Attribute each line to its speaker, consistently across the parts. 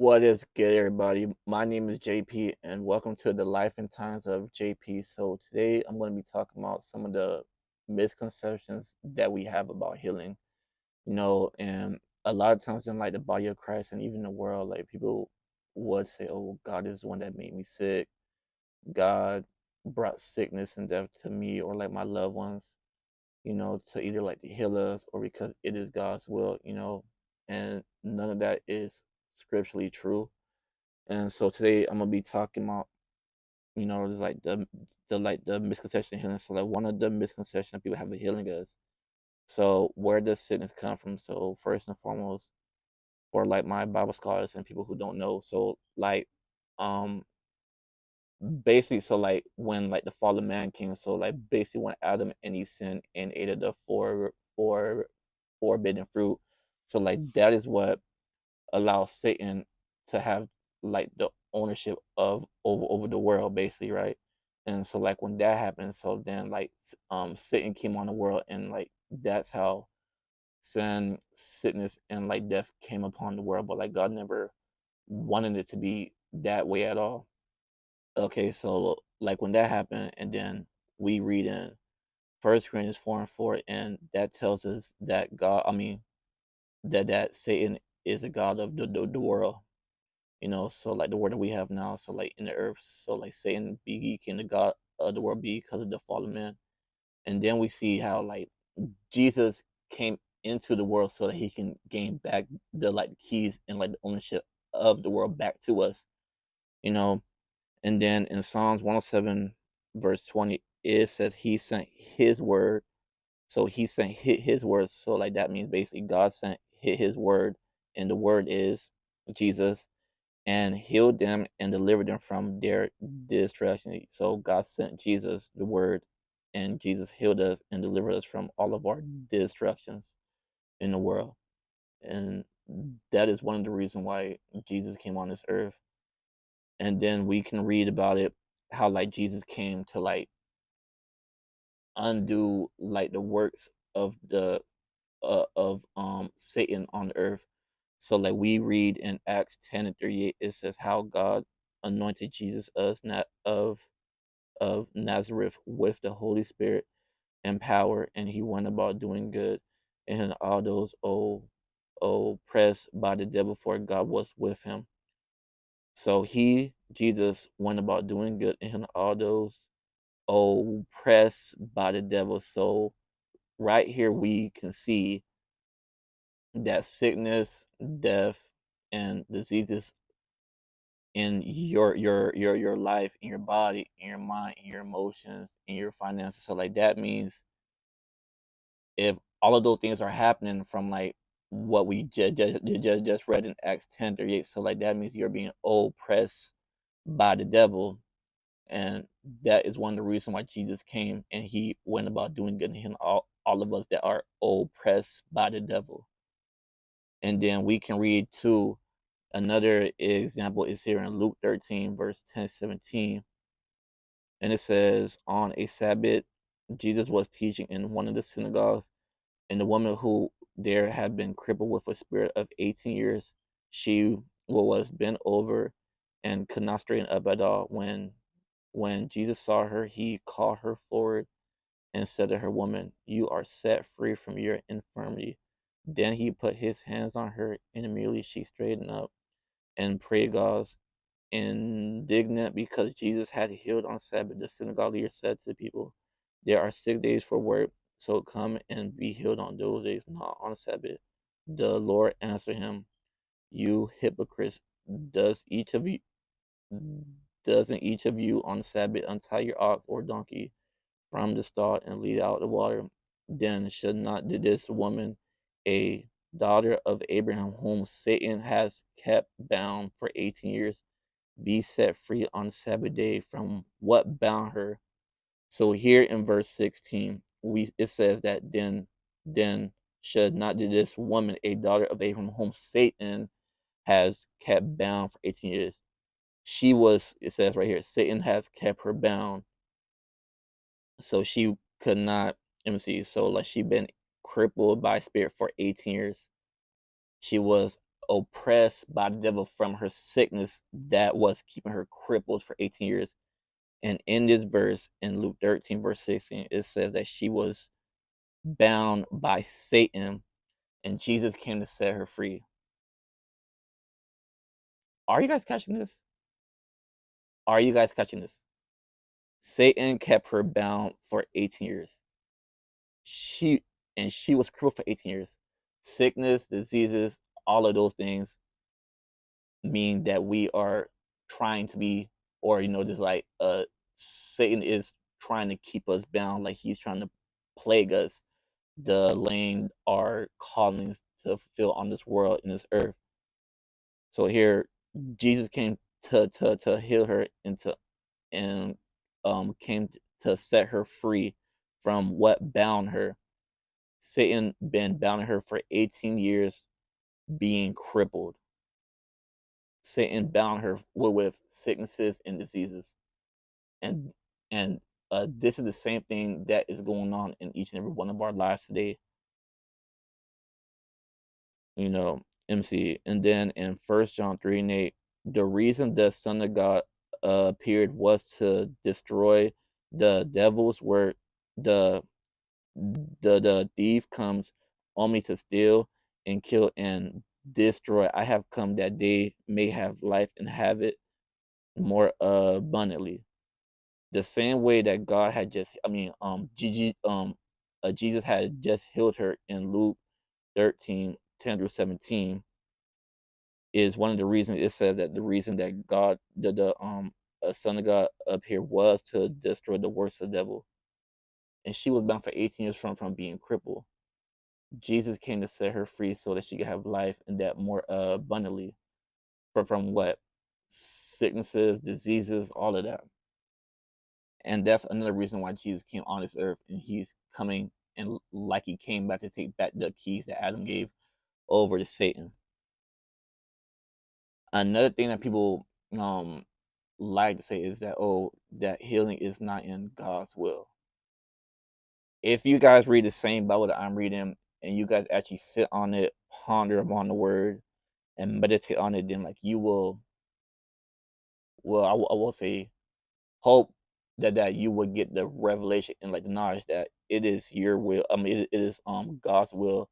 Speaker 1: What is good, everybody? My name is JP, and welcome to the Life and Times of JP. So, today I'm going to be talking about some of the misconceptions that we have about healing. And a lot of times in like the body of Christ and even the world, like people would say, "Oh, God is the one that made me sick. God brought sickness and death to me or like my loved ones, to either like to heal us or because it is God's will. And none of that is scripturally true. And so today I'm gonna be talking about, there's like the misconception of healing. So like one of the misconceptions people have of healing is, so where does sickness come from? So first and foremost, for like my Bible scholars and people who don't know, so like um basically, so like when like the fall of man came, so like basically when Adam and Eve sinned and ate of the forbidden fruit, so like that is what allows Satan to have like the ownership of over the world, basically, right? And so like when that happened, so then like Satan came on the world, and like that's how sin, sickness, and like death came upon the world. But like God never wanted it to be that way at all. Okay, so like when that happened, and then we read in First Corinthians 4:4, and that tells us that that Satan is a god of the world. So like the word that we have now, so like in the earth, so like Satan became the god of the world because of the fallen man. And then we see how like Jesus came into the world so that he can gain back the like keys and like the ownership of the world back to us, you know. And then in Psalms 107 verse 20, it says he sent his word. So he sent his word. So like that means basically God sent his word, and the word is Jesus, and healed them and delivered them from their destruction. So God sent Jesus, the word, and Jesus healed us and delivered us from all of our destructions in the world. And that is one of the reasons why Jesus came on this earth. And then we can read about it, how like Jesus came to like undo like the works of the of Satan on earth. So like we read in Acts 10:38, it says how God anointed Jesus of Nazareth with the Holy Spirit and power, and he went about doing good, and all those oppressed by the devil, for God was with him. So Jesus went about doing good, and all those oppressed by the devil. So right here we can see that sickness, death, and diseases in your life, in your body, in your mind, in your emotions, in your finances. So like that means if all of those things are happening from like what we just read in Acts 10:38, so like that means you're being oppressed by the devil, and that is one of the reasons why Jesus came and he went about doing good in all of us that are oppressed by the devil. And then we can read too. Another example is here in Luke 13, verse 10-17. And it says, on a Sabbath, Jesus was teaching in one of the synagogues, and the woman who there had been crippled with a spirit of 18 years, she was bent over and could not straighten up at all. When Jesus saw her, he called her forward and said to her, woman, you are set free from your infirmity. Then he put his hands on her, and immediately she straightened up and prayed God. Indignant because Jesus had healed on Sabbath, the synagogue leader said to the people, there are 6 days for work, so come and be healed on those days, not on Sabbath. The Lord answered him, you hypocrites, does each of you doesn't each of you on Sabbath untie your ox or donkey from the stall and lead out the water? Then should not this woman, a daughter of Abraham, whom Satan has kept bound for 18 years, be set free on Sabbath day from what bound her? So here in verse 16, it says that then should not this woman, a daughter of Abraham, whom Satan has kept bound for 18 years. It says right here, Satan has kept her bound. So she could not, let me see, so like she been crippled by spirit for 18 years. She was oppressed by the devil from her sickness that was keeping her crippled for 18 years. And in this verse, in Luke 13, verse 16, it says that she was bound by Satan and Jesus came to set her free. Are you guys catching this? Are you guys catching this? Satan kept her bound for 18 years. She was crippled for 18 years. Sickness, diseases, all of those things mean that we are trying to be, or just like Satan is trying to keep us bound, like he's trying to plague us, delaying our callings to fulfill on this world in this earth. So here Jesus came to heal her and came to set her free from what bound her. Satan been bounding her for 18 years, being crippled. Satan bound her with sicknesses and diseases, and this is the same thing that is going on in each and every one of our lives today. MC, and then in First John 3:8, the reason the Son of God appeared was to destroy the devil's work. The the thief comes only to steal and kill and destroy. I have come that they may have life and have it more abundantly. The same way that God had just, Gigi, Jesus had just healed her in Luke 13:10 through 17, is one of the reasons it says that the reason that God, the Son of God up here was to destroy the works of the devil. And she was bound for 18 years from being crippled. Jesus came to set her free so that she could have life and that more abundantly from what? Sicknesses, diseases, all of that. And that's another reason why Jesus came on this earth, and he's coming and like he came back to take back the keys that Adam gave over to Satan. Another thing that people like to say is that, oh, that healing is not in God's will. If you guys read the same Bible that I'm reading and you guys actually sit on it, ponder upon the word, and meditate on it, then like you will, well, I will say, hope that you will get the revelation and like the knowledge that it is your will. It is God's will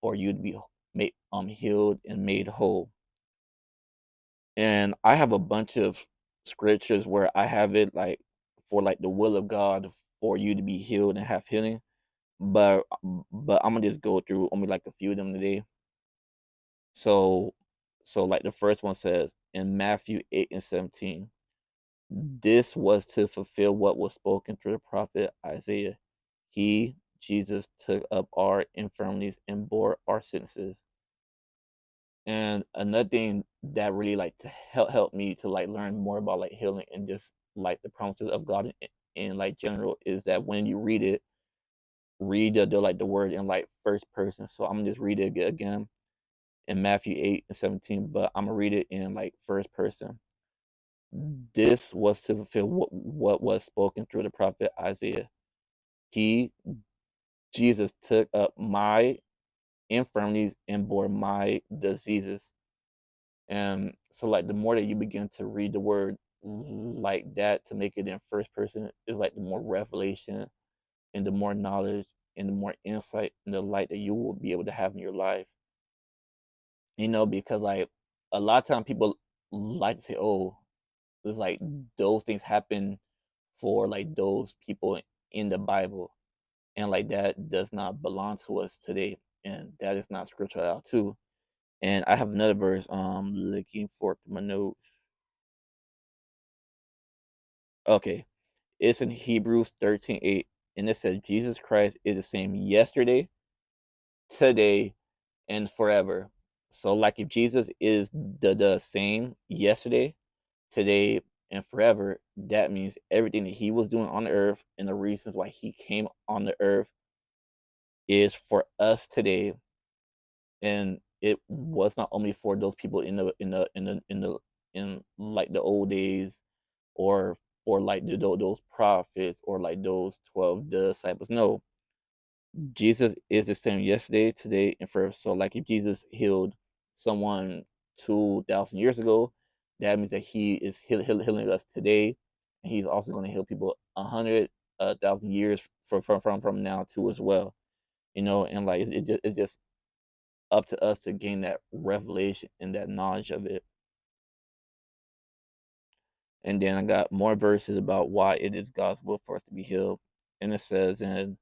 Speaker 1: for you to be made healed and made whole. And I have a bunch of scriptures where I have it like for like the will of God for you to be healed and have healing. But I'm gonna just go through only like a few of them today. So like the first one says in Matthew 8:17, this was to fulfill what was spoken through the prophet Isaiah. He, Jesus, took up our infirmities and bore our sicknesses. And another thing that really like to help me to like learn more about like healing and just like the promises of God in like general is that when you read it, read the word in like first person. So I'm gonna just read it again in Matthew 8:17, but I'm gonna read it in like first person. This was to fulfill what was spoken through the prophet Isaiah. He, Jesus, took up my infirmities and bore my diseases. And so like the more that you begin to read the word like that, to make it in first person, is like the more revelation and the more knowledge and the more insight and the light that you will be able to have in your life. Because like a lot of times people like to say, oh, it's like those things happen for like those people in the Bible, and like that does not belong to us today, and that is not scriptural at all too. And I have another verse looking for my notes. Okay, it's in Hebrews 13:8, and it says Jesus Christ is the same yesterday, today, and forever. So like if Jesus is the same yesterday, today, and forever, that means everything that he was doing on the earth and the reasons why he came on the earth is for us today. And it was not only for those people in like the old days, or like those prophets, or like those 12 disciples. No, Jesus is the same yesterday, today, and forever. So like if Jesus healed someone 2,000 years ago, that means that he is healing us today, and he's also going to heal people 100,000 years from now too as well. And like it's just up to us to gain that revelation and that knowledge of it. And then I got more verses about why it is God's will for us to be healed. And it says in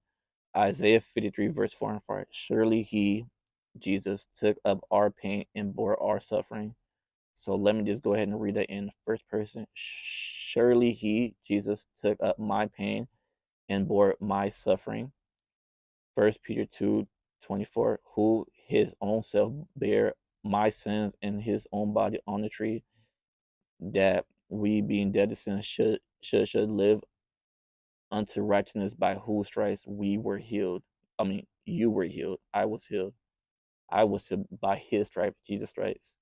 Speaker 1: Isaiah 53, verse 4 and 5, surely he, Jesus, took up our pain and bore our suffering. So let me just go ahead and read that in first person. Surely he, Jesus, took up my pain and bore my suffering. First Peter 2:24, who his own self bare my sins in his own body on the tree, that we being dead to sin should live unto righteousness, by whose stripes we were healed. I mean, you were healed. I was healed. I was healed by his stripes, Jesus' stripes.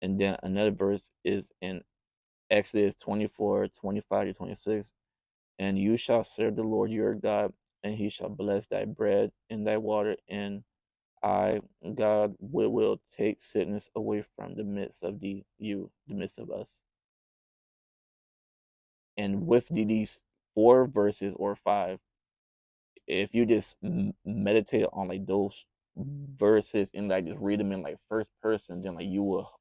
Speaker 1: And then another verse is in Exodus 24:25-26. And you shall serve the Lord your God, and he shall bless thy bread and thy water, and I, God, will take sickness away from the midst of the midst of us. And with these four verses or five, if you just meditate on like those verses and like just read them in like first person, then like you will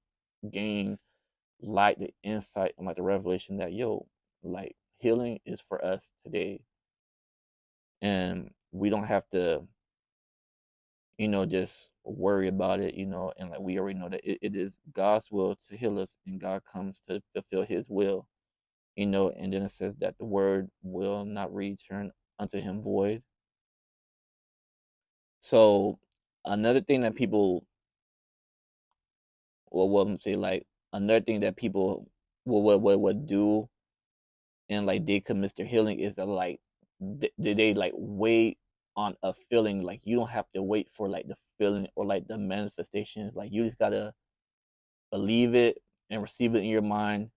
Speaker 1: gain like the insight and like the revelation that like healing is for us today, and we don't have to just worry about it, and like we already know that it is God's will to heal us, and God comes to fulfill his will, and then it says that the word will not return unto him void. So another thing that people, well, what say, like another thing that people would do, and like they could miss their healing, is that like they like wait on a feeling. Like you don't have to wait for like the feeling or like the manifestations. Like you just gotta believe it and receive it in your mind,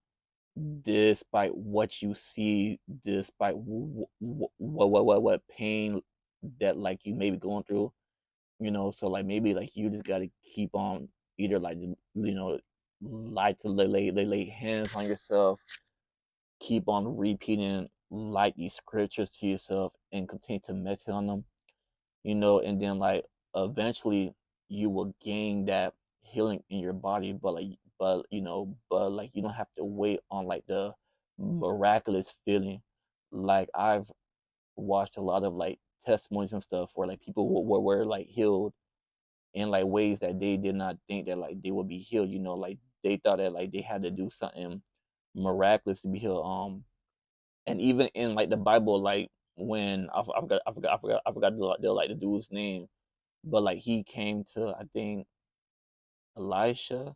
Speaker 1: despite what you see, despite what pain that like you may be going through. So like maybe like you just gotta keep on, either like like to lay hands on yourself, keep on repeating like these scriptures to yourself, and continue to meditate on them, and then like eventually you will gain that healing in your body. But like you don't have to wait on like the miraculous feeling. Like I've watched a lot of like testimonies and stuff where like people were like healed in like ways that they did not think that like they would be healed. Like they thought that like they had to do something miraculous to be healed. And even in like the Bible, like when I forgot the dude's name, but like he came to, I think, Elisha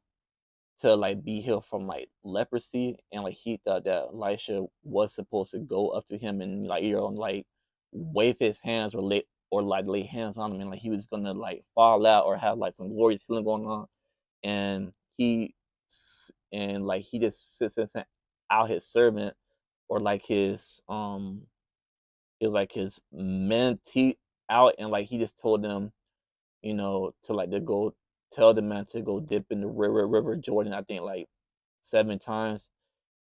Speaker 1: to like be healed from like leprosy, and like he thought that Elisha was supposed to go up to him and like like wave his hands or like lay hands on him, and like he was gonna like fall out or have like some glorious healing going on. And like he just sent out his servant, or like his it was like his mentee out, and like he just told them, to like to go tell the man to go dip in the river Jordan, I think like 7 times.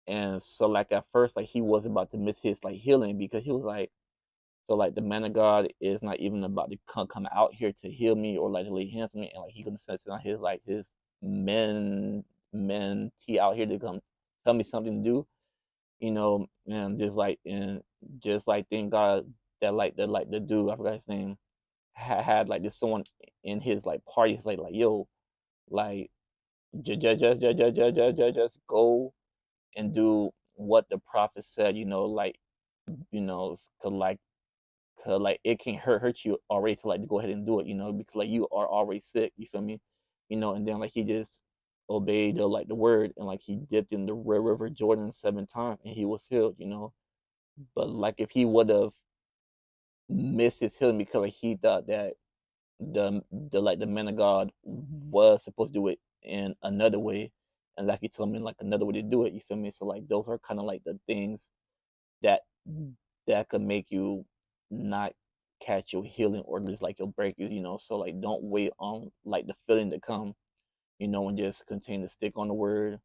Speaker 1: And so like at first like he was about to miss his like healing, because he was like, so like the man of God is not even about to come out here to heal me or like to lay hands on me, and like he gonna send on his like his mentee out here to come tell me something to do, and just like thank God that the dude, I forgot his name, had like this someone in his like party, like yo, like just go and do what the prophet said, like, cause like it can hurt you already to like to go ahead and do it, because like you are already sick, you feel me, and then like he just obeyed the word, and like he dipped in the river Jordan 7 times and he was healed. But like if he would have missed his healing because like he thought that the man of God was supposed to do it in another way, and like he told me like another way to do it. You feel me? So like those are kind of like the things that that could make you not catch your healing or just like your breakthrough, So like don't wait on like the feeling to come, and just continue to stick on the word,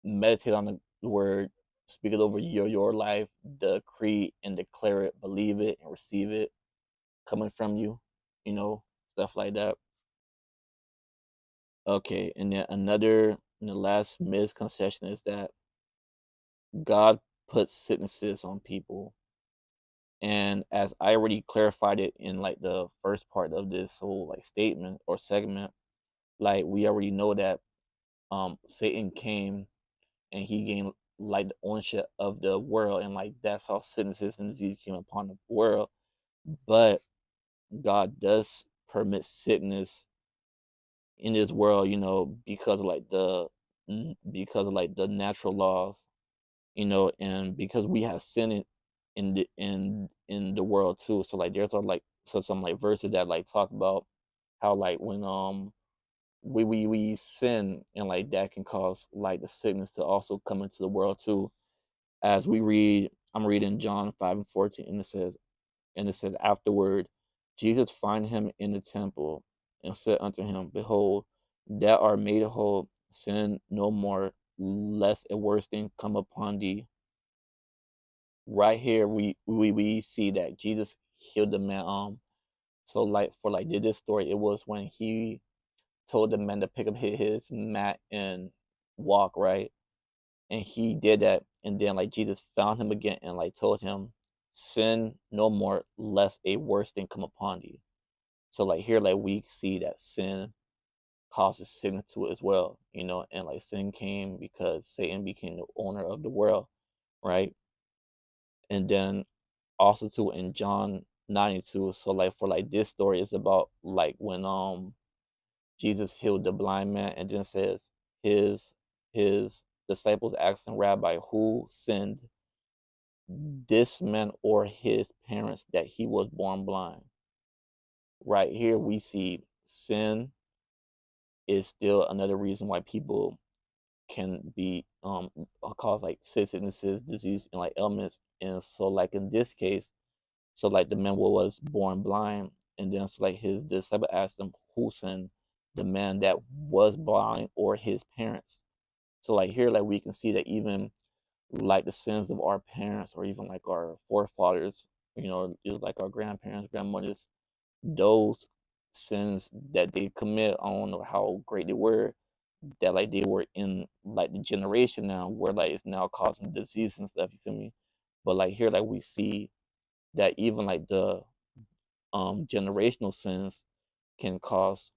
Speaker 1: meditate on the word, speak it over your life, decree and declare it, believe it and receive it coming from you, you know, stuff like that. Okay, and then another and the last misconception is that God puts sicknesses on people. And as I already clarified it in like the first part of this whole like statement or segment, like we already know that Satan came and he gained like the ownership of the world, and like that's how sicknesses and disease came upon the world. But God does permit sickness in this world, because of like because of like the natural laws, and because we have sin in the world too. So like there's like some like verses that like talk about how like when we sin, and like that can cause like the sickness to also come into the world too. As we read, I'm reading John 5:14, and it says afterward, Jesus find him in the temple and said unto him, Behold, thou art made whole, sin no more, lest a worse thing come upon thee. Right here, we see that Jesus healed the man. So like for like did this story, it was when he told the man to pick up his mat and walk, right, and he did that, and then like Jesus found him again and like told him, sin no more, lest a worse thing come upon thee. So like here, like we see that sin causes sickness to it as well, and like sin came because Satan became the owner of the world, right? And then also too in John 92. So like for like this story is about like when Jesus healed the blind man, and then says his disciples asked him, Rabbi, who sinned, this man or his parents, that he was born blind? Right here we see sin is still another reason why people can be cause like sicknesses, disease, and like ailments. And so like in this case, so like the man was born blind, and then so like his disciple asked him who sinned, the man that was blind or his parents. So like here, like we can see that even like the sins of our parents or even like our forefathers, it was like our grandparents, grandmothers, those sins that they commit, I don't know how great they were, that like they were in like the generation now where like it's now causing disease and stuff, you feel me? But like here, like we see that even like the generational sins can cause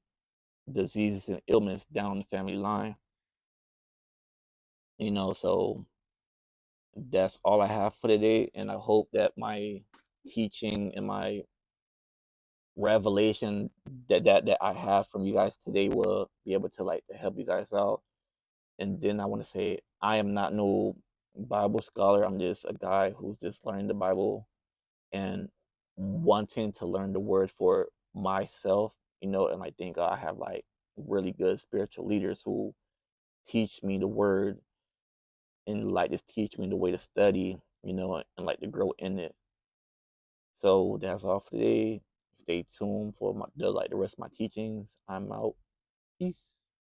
Speaker 1: diseases and ailments down the family line. So that's all I have for today, and I hope that my teaching and my revelation that I have from you guys today will be able to like to help you guys out. And then I want to say I am not no Bible scholar. I'm just a guy who's just learning the Bible and wanting to learn the word for myself, and I think I have like really good spiritual leaders who teach me the word and like just teach me the way to study, and like to grow in it. So that's all for today. Stay tuned for the rest of my teachings. I'm out. Peace.